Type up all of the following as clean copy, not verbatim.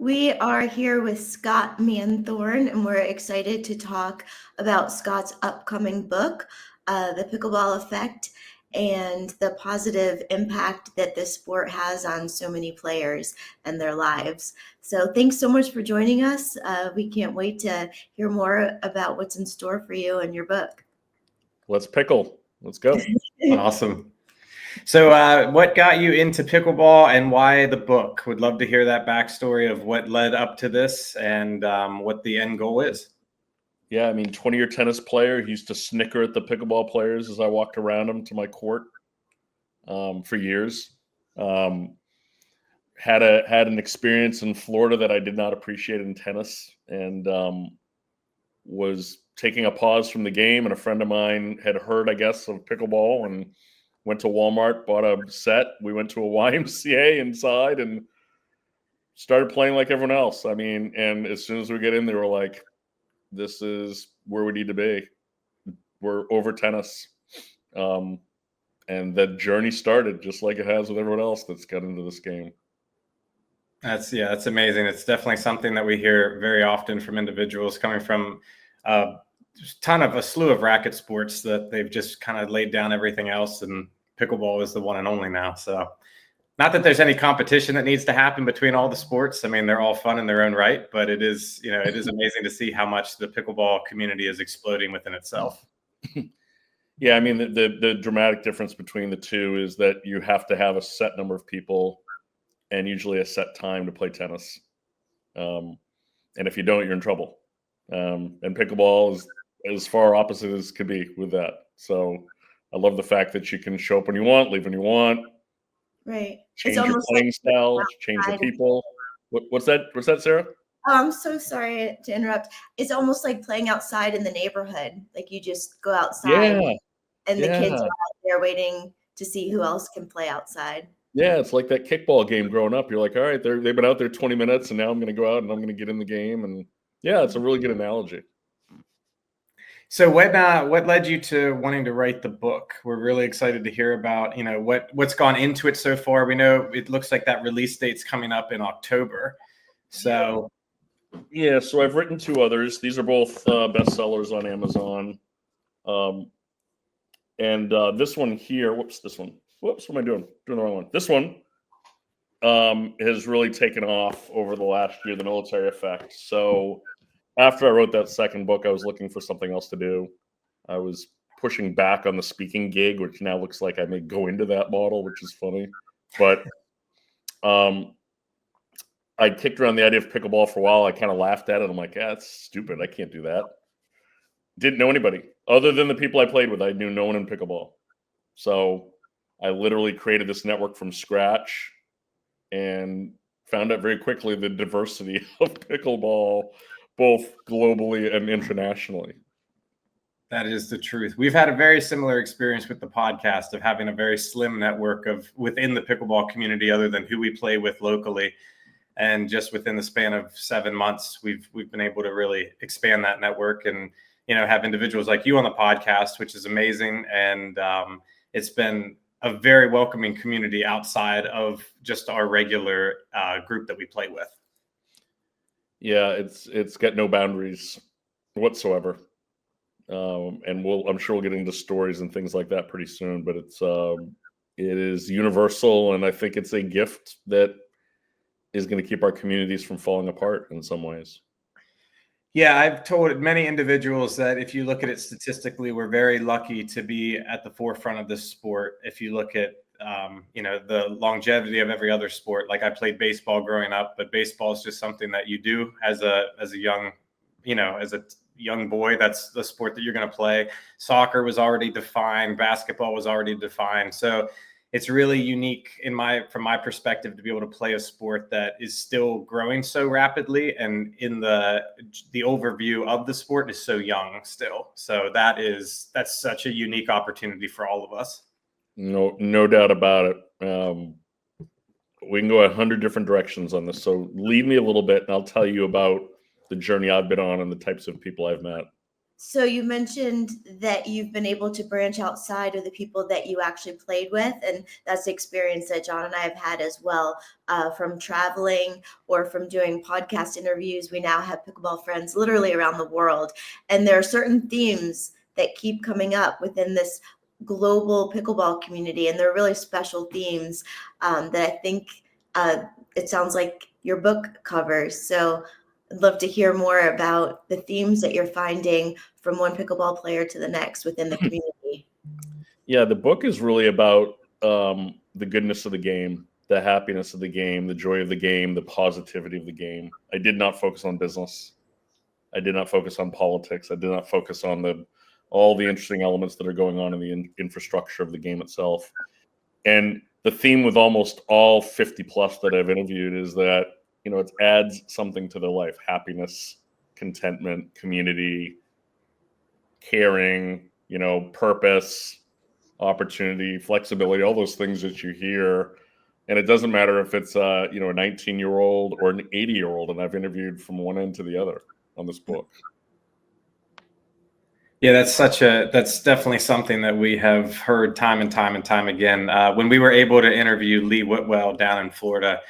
We are here with Scott Manthorne, and we're excited to talk about Scott's upcoming book, The Pickleball Effect, and the positive impact that this sport has on so many players and their lives. So thanks so much for joining us. We can't wait to hear more about what's in store for you and your book. Let's pickle. Let's go. Awesome. So what got you into pickleball and why the book? Would love to hear that backstory of what led up to this and what the end goal is. Yeah, I mean, 20-year tennis player. He used to snicker at the pickleball players as I walked around him to my court for years. Had an experience in Florida that I did not appreciate in tennis, and was taking a pause from the game. And a friend of mine had heard, I guess, of pickleball and went to Walmart, bought a set. We went to a YMCA inside and started playing like everyone else. I mean, and as soon as we get in, they were like, this is where we need to be. We're over tennis. And the journey started just like it has with everyone else that's got into this game. That's amazing. It's definitely something that we hear very often from individuals coming from a slew of racket sports that they've just kind of laid down everything else, and pickleball is the one and only now. So not that there's any competition that needs to happen between all the sports. I mean, they're all fun in their own right, but it is amazing to see how much the pickleball community is exploding within itself. Yeah, I mean, the dramatic difference between the two is that you have to have a set number of people and usually a set time to play tennis. And if you don't, you're in trouble. And pickleball is as far opposite as could be with that. So I love the fact that you can show up when you want, leave when you want. Right. Change your playing style, change the people. What's that, Sarah? Oh, I'm so sorry to interrupt. It's almost like playing outside in the neighborhood. Like you just go outside and the kids are out there waiting to see who else can play outside. Yeah, it's like that kickball game growing up. You're like, all right, they've been out there 20 minutes and now I'm going to go out and I'm going to get in the game. And yeah, it's a really good analogy. So what led you to wanting to write the book? We're really excited to hear about, what's gone into it so far. We know it looks like that release date's coming up in October. So yeah, so I've written two others. These are both bestsellers on Amazon. And this one here, what am I doing? Doing the wrong one. This one has really taken off over the last year, The Military Effect. So after I wrote that second book, I was looking for something else to do. I was pushing back on the speaking gig, which now looks like I may go into that model, which is funny. But I kicked around the idea of pickleball for a while. I kind of laughed at it. I'm like, that's stupid. I can't do that. Didn't know anybody. Other than the people I played with, I knew no one in pickleball. So I literally created this network from scratch and found out very quickly the diversity of pickleball, both globally and internationally. That is the truth. We've had a very similar experience with the podcast of having a very slim network within the pickleball community, other than who we play with locally. And just within the span of 7 months, we've been able to really expand that network and, have individuals like you on the podcast, which is amazing. And it's been a very welcoming community outside of just our regular group that we play with. Yeah, it's got no boundaries whatsoever. And I'm sure we'll get into stories and things like that pretty soon, but it is universal. And I think it's a gift that is going to keep our communities from falling apart in some ways. Yeah, I've told many individuals that if you look at it statistically, we're very lucky to be at the forefront of this sport. If you look at, the longevity of every other sport, like I played baseball growing up, but baseball is just something that you do as a young, as a young boy. That's the sport that you're going to play. Soccer was already defined. Basketball was already defined. So it's really unique from my perspective to be able to play a sport that is still growing so rapidly, and in the overview of the sport is so young still. So that's such a unique opportunity for all of us. No doubt about it. We can go 100 different directions on this. So leave me a little bit and I'll tell you about the journey I've been on and the types of people I've met. So you mentioned that you've been able to branch outside of the people that you actually played with, and that's the experience that John and I have had as well. From traveling or from doing podcast interviews, we now have pickleball friends literally around the world, and there are certain themes that keep coming up within this global pickleball community, and they're really special themes that I think it sounds like your book covers. So I'd love to hear more about the themes that you're finding from one pickleball player to the next within the community. Yeah, the book is really about the goodness of the game, the happiness of the game, the joy of the game, the positivity of the game. I did not focus on business. I did not focus on politics. I did not focus on all the interesting elements that are going on in the infrastructure of the game itself. And the theme with almost all 50 plus that I've interviewed is that, it adds something to their life: happiness, contentment, community, caring, purpose, opportunity, flexibility, all those things that you hear. And it doesn't matter if it's a 19-year-old or an 80-year-old, and I've interviewed from one end to the other on this book. Yeah, that's definitely something that we have heard time and time and time again. When we were able to interview Lee Whitwell down in Florida,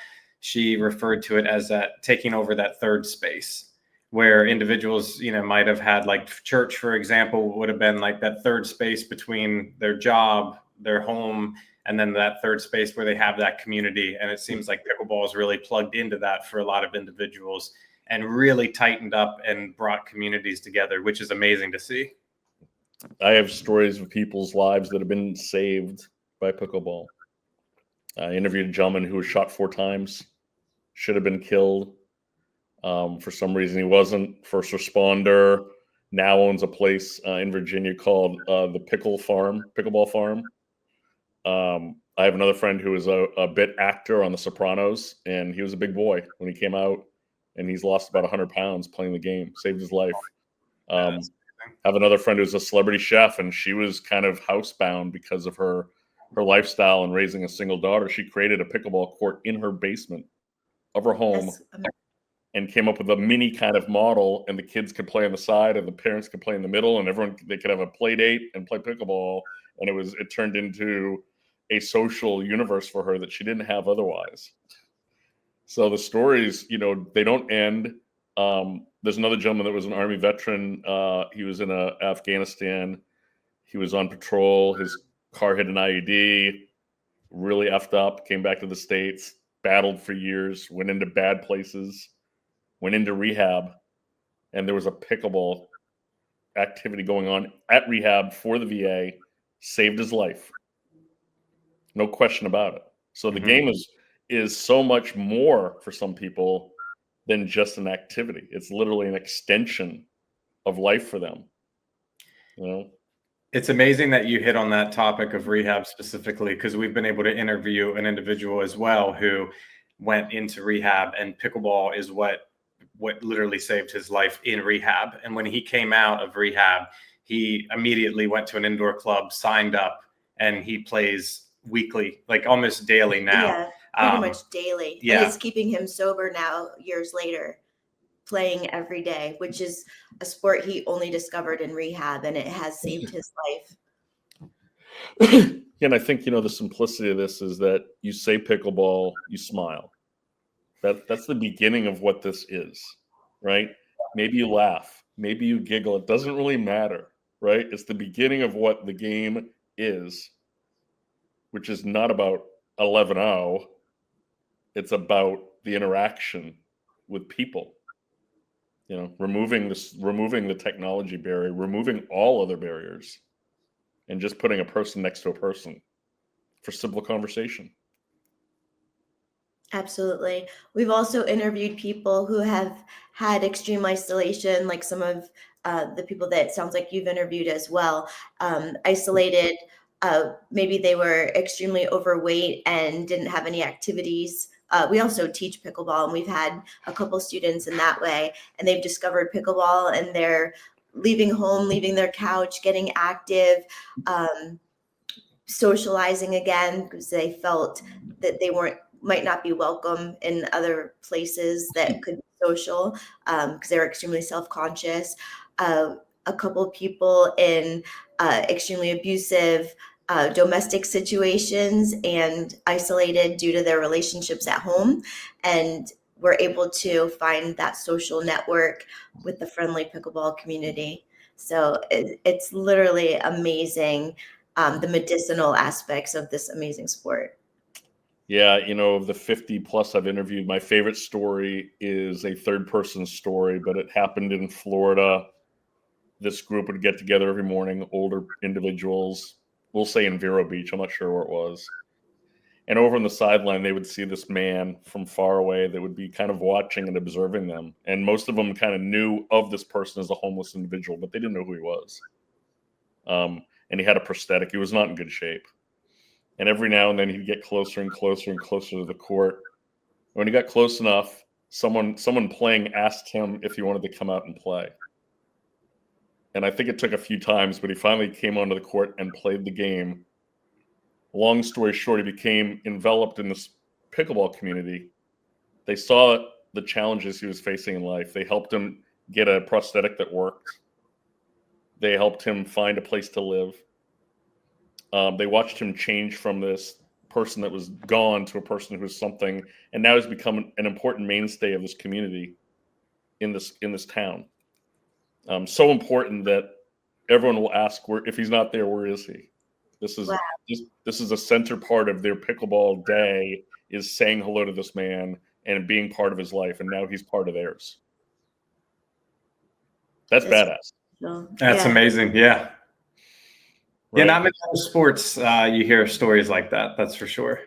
she referred to it as taking over that third space, where individuals, might have had, like church, for example, would have been like that third space between their job, their home, and then that third space where they have that community. And it seems like pickleball is really plugged into that for a lot of individuals and really tightened up and brought communities together, which is amazing to see. I have stories of people's lives that have been saved by pickleball. I interviewed a gentleman who was shot 4 times, should have been killed. For some reason, he wasn't. First responder, now owns a place in Virginia called the Pickleball Farm. I have another friend who is a bit actor on The Sopranos, and he was a big boy when he came out, and he's lost about 100 pounds playing the game, saved his life. Have another friend who's a celebrity chef, and she was kind of housebound because of her lifestyle and raising a single daughter. She created a pickleball court in her basement of her home and came up with a mini kind of model, and the kids could play on the side and the parents could play in the middle, and they could have a play date and play pickleball. And it turned into a social universe for her that she didn't have otherwise. So the stories, they don't end. There's another gentleman that was an Army veteran. He was in Afghanistan. He was on patrol. His car hit an IED, really effed up, came back to the States, battled for years, went into bad places, went into rehab, and there was a pickleball activity going on at rehab for the VA, saved his life. No question about it. So the game is so much more for some people than just an activity. It's literally an extension of life for them. It's amazing that you hit on that topic of rehab specifically, because we've been able to interview an individual as well who went into rehab, and pickleball is what literally saved his life in rehab. And when he came out of rehab, he immediately went to an indoor club, signed up, and he plays weekly, like almost daily now. Yeah, pretty much daily. Yeah. And it's keeping him sober now, years later, playing every day, which is a sport he only discovered in rehab, and it has saved his life. And I think, the simplicity of this is that you say pickleball, you smile. That's the beginning of what this is, right? Maybe you laugh, maybe you giggle. It doesn't really matter, right? It's the beginning of what the game is, which is not about 11-0. It's about the interaction with people. Removing the technology barrier, removing all other barriers, and just putting a person next to a person for simple conversation. Absolutely. We've also interviewed people who have had extreme isolation, like some of the people that it sounds like you've interviewed as well. Isolated, maybe they were extremely overweight and didn't have any activities. We also teach pickleball, and we've had a couple students in that way, and they've discovered pickleball, and they're leaving home, leaving their couch, getting active, socializing again, because they felt that they might not be welcome in other places that could be social, because they were extremely self-conscious. a couple people in extremely abusive domestic situations and isolated due to their relationships at home. And we're able to find that social network with the friendly pickleball community. So it's literally amazing, the medicinal aspects of this amazing sport. Yeah, of the 50 plus I've interviewed, my favorite story is a third person story, but it happened in Florida. This group would get together every morning, older individuals, we'll say in Vero Beach, I'm not sure where it was. And over on the sideline, they would see this man from far away that would be kind of watching and observing them. And most of them kind of knew of this person as a homeless individual, but they didn't know who he was. And he had a prosthetic. He was not in good shape. And every now and then he'd get closer and closer and closer to the court. When he got close enough, someone playing asked him if he wanted to come out and play. And I think it took a few times, but he finally came onto the court and played the game. Long story short, he became enveloped in this pickleball community. They saw the challenges he was facing in life. They helped him get a prosthetic that worked. They helped him find a place to live. They watched him change from this person that was gone to a person who was something, and now he's become an important mainstay of this community in this town. So important that everyone will ask, if he's not there, where is he? This is Wow. this is a center part of their pickleball day, is saying hello to this man and being part of his life, and now he's part of theirs. That's badass. That's amazing. Yeah. Right? Yeah, not many other sports you hear stories like that. That's for sure.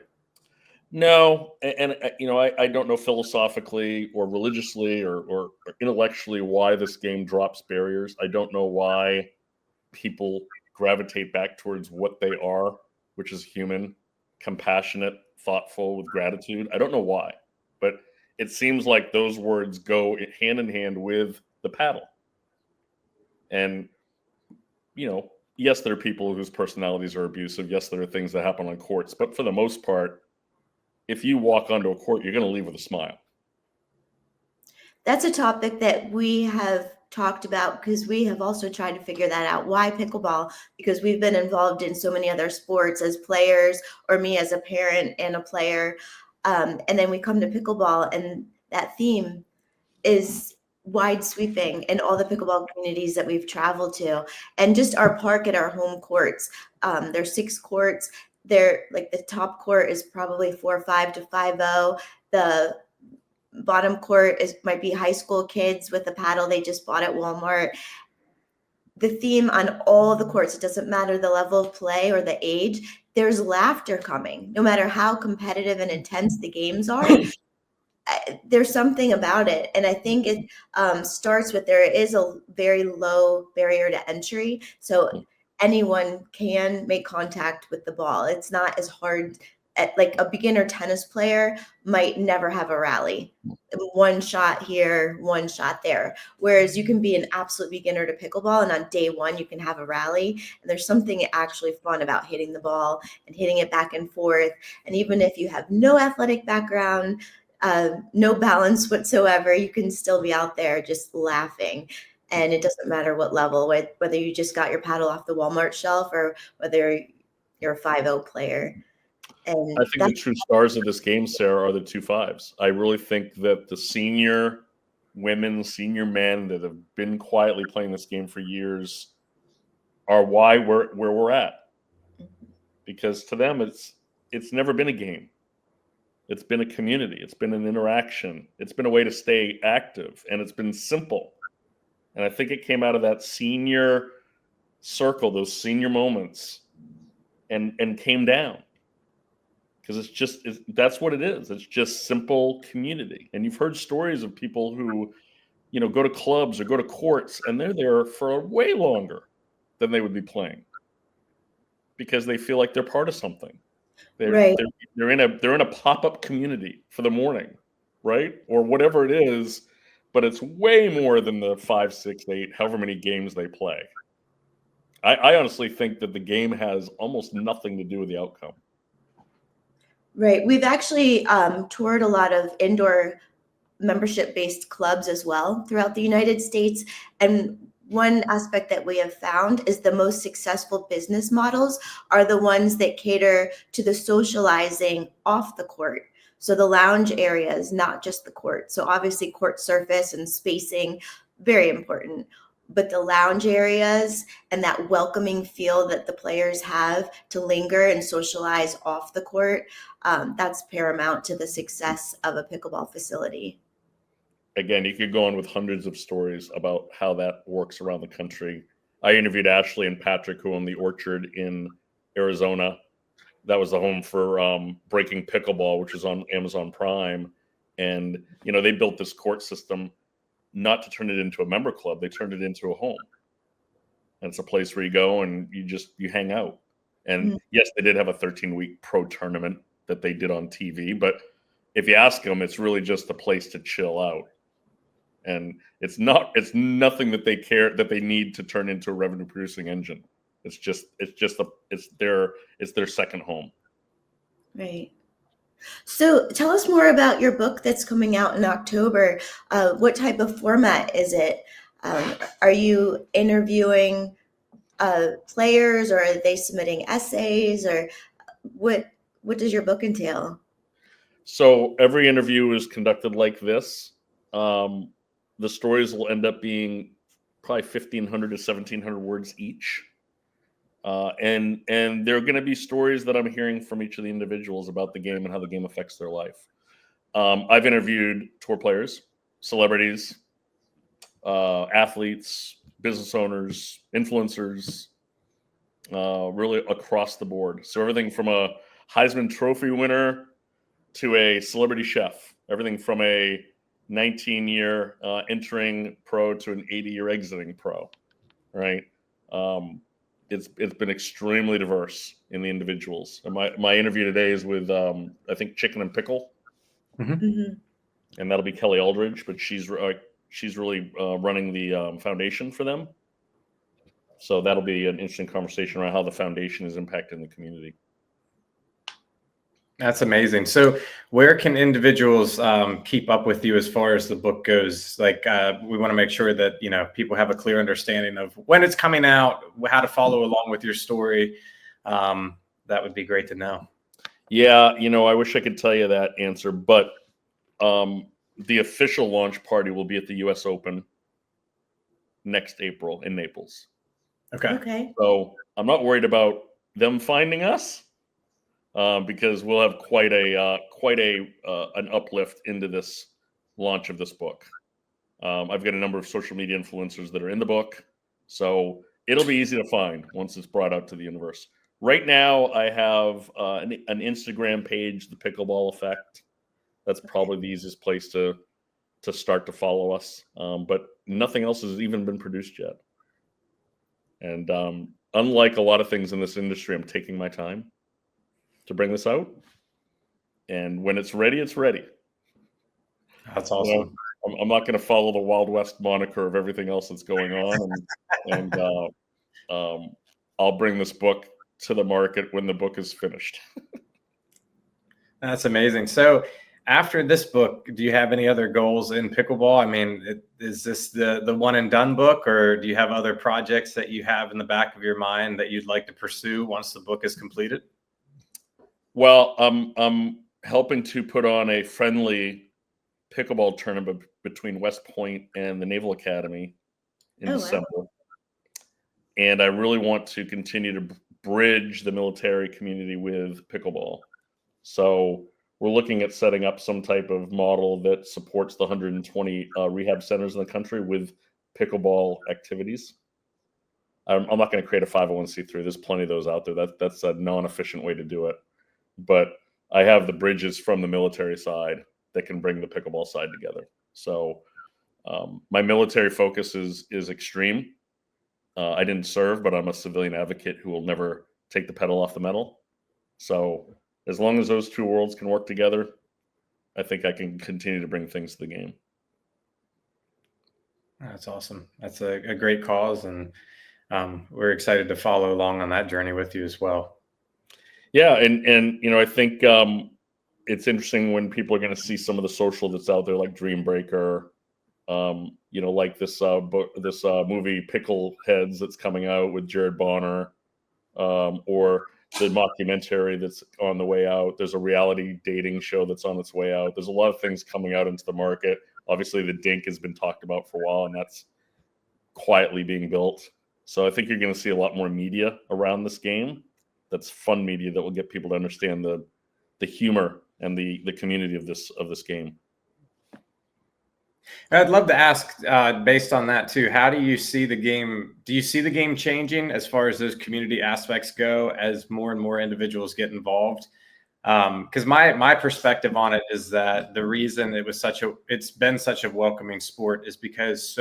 No, and I don't know philosophically or religiously or intellectually why this game drops barriers. I don't know why people gravitate back towards what they are, which is human, compassionate, thoughtful, with gratitude. I don't know why, but it seems like those words go hand in hand with the paddle. And, yes, there are people whose personalities are abusive. Yes, there are things that happen on courts, but for the most part, if you walk onto a court, you're going to leave with a smile. That's a topic that we have talked about because we have also tried to figure that out. Why pickleball? Because we've been involved in so many other sports as players, or me as a parent and a player. And then we come to pickleball, and that theme is wide sweeping in all the pickleball communities that we've traveled to. And just our park at our home courts, there's 6 courts. They're like, the top court is probably 4-5 to 5-0. The bottom court might be high school kids with a paddle they just bought at Walmart. The theme on all the courts, it doesn't matter the level of play or the age, there's laughter coming. No matter how competitive and intense the games are, there's something about it. And I think it starts with, there is a very low barrier to entry. So anyone can make contact with the ball. It's not as hard. Like a beginner tennis player might never have a rally. One shot here, one shot there. Whereas you can be an absolute beginner to pickleball, and on day one, you can have a rally. And there's something actually fun about hitting the ball and hitting it back and forth. And even if you have no athletic background, no balance whatsoever, you can still be out there just laughing. And it doesn't matter what level, whether you just got your paddle off the Walmart shelf or whether you're a 5-0 player. And I think the true stars of this game, Sarah, are the 2-5s. I really think that the senior women, senior men that have been quietly playing this game for years are why we're where we're at. Because to them, it's never been a game. It's been a community. It's been an interaction. It's been a way to stay active, and it's been simple. And I think it came out of that senior circle, those senior moments, and came down. Because that's what it is. It's just simple community. And you've heard stories of people who, go to clubs or go to courts, and they're there for way longer than they would be playing because they feel like they're part of something. They're in a pop-up community for the morning, right? Or whatever it is, but it's way more than the 5, 6, 8, however many games they play. I honestly think that the game has almost nothing to do with the outcome. Right. We've actually toured a lot of indoor membership-based clubs as well throughout the United States. And one aspect that we have found is the most successful business models are the ones that cater to the socializing off the court. So the lounge areas, not just the court. So obviously court surface and spacing, very important. But the lounge areas and that welcoming feel that the players have to linger and socialize off the court, that's paramount to the success of a pickleball facility. Again, you could go on with hundreds of stories about how that works around the country. I interviewed Ashley and Patrick, who own the Orchard in Arizona. That was the home for Breaking Pickleball, which is on Amazon Prime. And, you know, they built this court system not to turn it into a member club. They turned it into a home. And it's a place where you go and you hang out. And yes, they did have a 13-week pro tournament that they did on TV. But if you ask them, it's really just a place to chill out. And it's nothing that they need to turn into a revenue producing engine. It's their second home. Right. So tell us more about your book that's coming out in October. What type of format is it? Are you interviewing players, or are they submitting essays, or what does your book entail? So every interview is conducted like this. The stories will end up being probably 1,500 to 1,700 words each. And there are going to be stories that I'm hearing from each of the individuals about the game and how the game affects their life. I've interviewed tour players, celebrities, athletes, business owners, influencers, really across the board. So everything from a Heisman Trophy winner to a celebrity chef, everything from a 19-year entering pro to an 80-year exiting pro, right? It's been extremely diverse in the individuals. And my interview today is with I think Chicken and Pickle, and that'll be Kelly Aldridge, but she's really running the foundation for them. So that'll be an interesting conversation around how the foundation is impacting the community. That's amazing. So where can individuals keep up with you as far as the book goes? Like we want to make sure that, you know, people have a clear understanding of when it's coming out, how to follow along with your story. That would be great to know. Yeah, you know, I wish I could tell you that answer, but the official launch party will be at the US Open next April in Naples. Okay. So I'm not worried about them finding us. Because we'll have quite an uplift into this launch of this book. I've got a number of social media influencers that are in the book, so it'll be easy to find once it's brought out to the universe. Right now, I have an Instagram page, the Pickleball Effect. That's probably the easiest place to start to follow us, but nothing else has even been produced yet. And unlike a lot of things in this industry, I'm taking my time to bring this out, and when it's ready, it's ready. That's awesome. You know, I'm not going to follow the Wild West moniker of everything else that's going on, and I'll bring this book to the market when the book is finished. That's amazing. So after this book, do you have any other goals in pickleball? I mean, is this the one and done book, or do you have other projects that you have in the back of your mind that you'd like to pursue once the book is completed? Well, I'm helping to put on a friendly pickleball tournament between West Point and the Naval Academy in December. Wow. And I really want to continue to bridge the military community with pickleball. So we're looking at setting up some type of model that supports the 120 rehab centers in the country with pickleball activities. I'm not going to create a 501c3. There's plenty of those out there. That's a non-efficient way to do it. But I have the bridges from the military side that can bring the pickleball side together. So my military focus is extreme. I didn't serve, but I'm a civilian advocate who will never take the pedal off the metal. So as long as those two worlds can work together, I think I can continue to bring things to the game. That's awesome. That's a great cause, and we're excited to follow along on that journey with you as well. Yeah, and you know, I think it's interesting when people are going to see some of the social that's out there, like Dream Breaker, Like this movie Pickle Heads that's coming out with Jared Bonner, or the mockumentary that's on the way out. There's a reality dating show that's on its way out. There's a lot of things coming out into the market. Obviously, the Dink has been talked about for a while, and that's quietly being built. So I think you're going to see a lot more media around this game. That's fun media that will get people to understand the humor and the community of this game. I'd love to ask, based on that too, how do you see the game? Do you see the game changing as far as those community aspects go as more and more individuals get involved? Because my perspective on it is that the reason it's been such a welcoming sport is because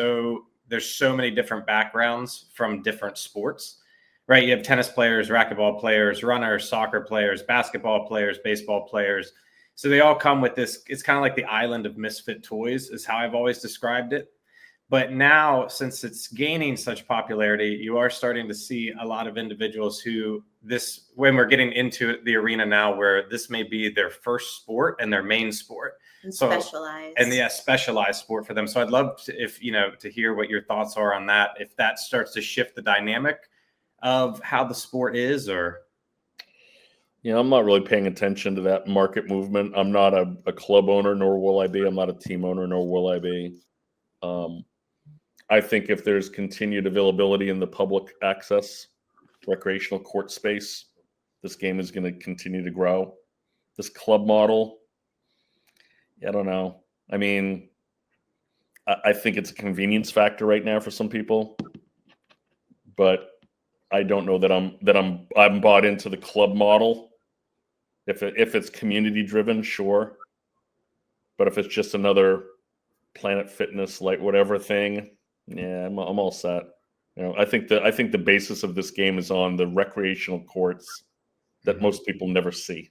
there's so many different backgrounds from different sports, right? You have tennis players, racquetball players, runners, soccer players, basketball players, baseball players. So they all come with this. It's kind of like the island of misfit toys is how I've always described it. But now, since it's gaining such popularity, you are starting to see a lot of individuals when we're getting into the arena now, where this may be their first sport and their main sport. Specialized sport for them. So I'd love to hear what your thoughts are on that, if that starts to shift the dynamic of how the sport is, or. I'm not really paying attention to that market movement. I'm not a club owner, nor will I be. I'm not a team owner, nor will I be. I think if there's continued availability in the public access recreational court space, this game is going to continue to grow. This club model, I don't know. I mean, I think it's a convenience factor right now for some people, but I don't know that I'm bought into the club model. If it's community driven, sure, but if it's just another Planet Fitness like whatever thing, yeah, I'm all set. I think the basis of this game is on the recreational courts that most people never see.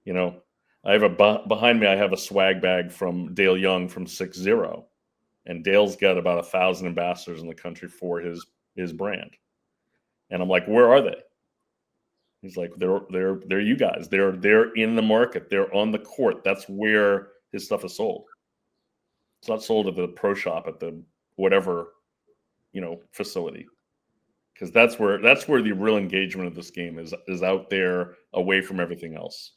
I have behind me. I have a swag bag from Dale Young from 6-0, and Dale's got about 1,000 ambassadors in the country for his brand. And I'm like, where are they? He's like, they're you guys. They're in the market. They're on the court. That's where his stuff is sold. It's not sold at the pro shop at the whatever, facility. Because that's where the real engagement of this game is out there, away from everything else.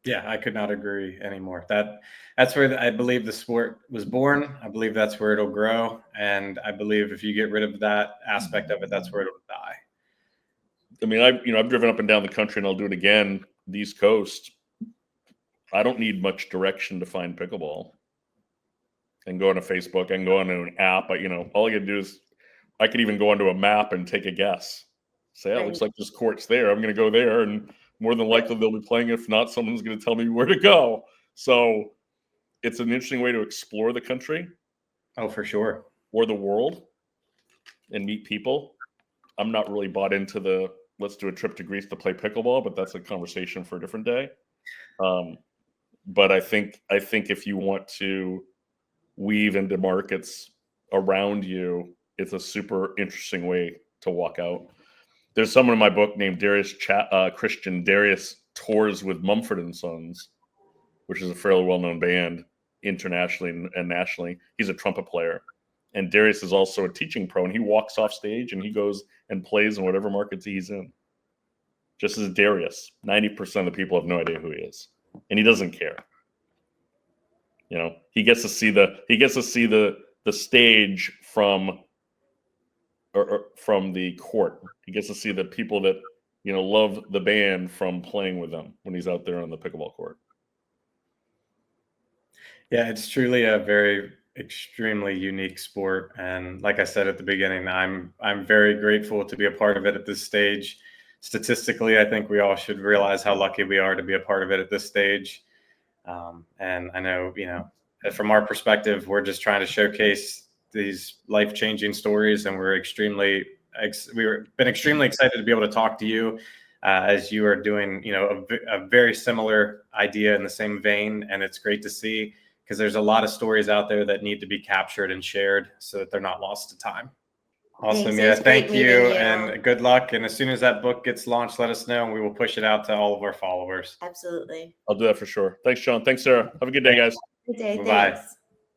Yeah, I could not agree anymore. That's where I believe the sport was born. I believe that's where it'll grow, and I believe if you get rid of that aspect of it, that's where it'll die. I mean, I've driven up and down the country, and I'll do it again. The East Coast. I don't need much direction to find pickleball. I can go on to Facebook. I can go onto an app. But all I can do is, I could even go onto a map and take a guess. Say, it looks like this court's there. I'm going to go there, and more than likely they'll be playing. If not, someone's going to tell me where to go. So it's an interesting way to explore the country. Oh, for sure. Or the world, and meet people. I'm not really bought into let's do a trip to Greece to play pickleball, but that's a conversation for a different day. But I think if you want to weave into markets around you, it's a super interesting way to walk out. There's someone in my book named Christian. Darius tours with Mumford and Sons, which is a fairly well-known band internationally and nationally. He's a trumpet player. And Darius is also a teaching pro, and he walks off stage and he goes and plays in whatever markets he's in. Just as Darius, 90% of the people have no idea who he is, and he doesn't care. He gets to see the stage from the court. He gets to see the people that love the band from playing with them when he's out there on the pickleball court. Yeah, it's truly a very extremely unique sport, and like I said at the beginning, I'm very grateful to be a part of it at this stage. Statistically, I think we all should realize how lucky we are to be a part of it at this stage. And I know, from our perspective, we're just trying to showcase these life-changing stories, and we've been extremely excited to be able to talk to you as you are doing, a very similar idea in the same vein, and it's great to see. Because there's a lot of stories out there that need to be captured and shared so that they're not lost to time. Awesome. Yeah. Thank you. And good luck. And as soon as that book gets launched, let us know and we will push it out to all of our followers. Absolutely. I'll do that for sure. Thanks, Sean. Thanks, Sarah. Have a good day, guys. Good day. Bye. Thanks.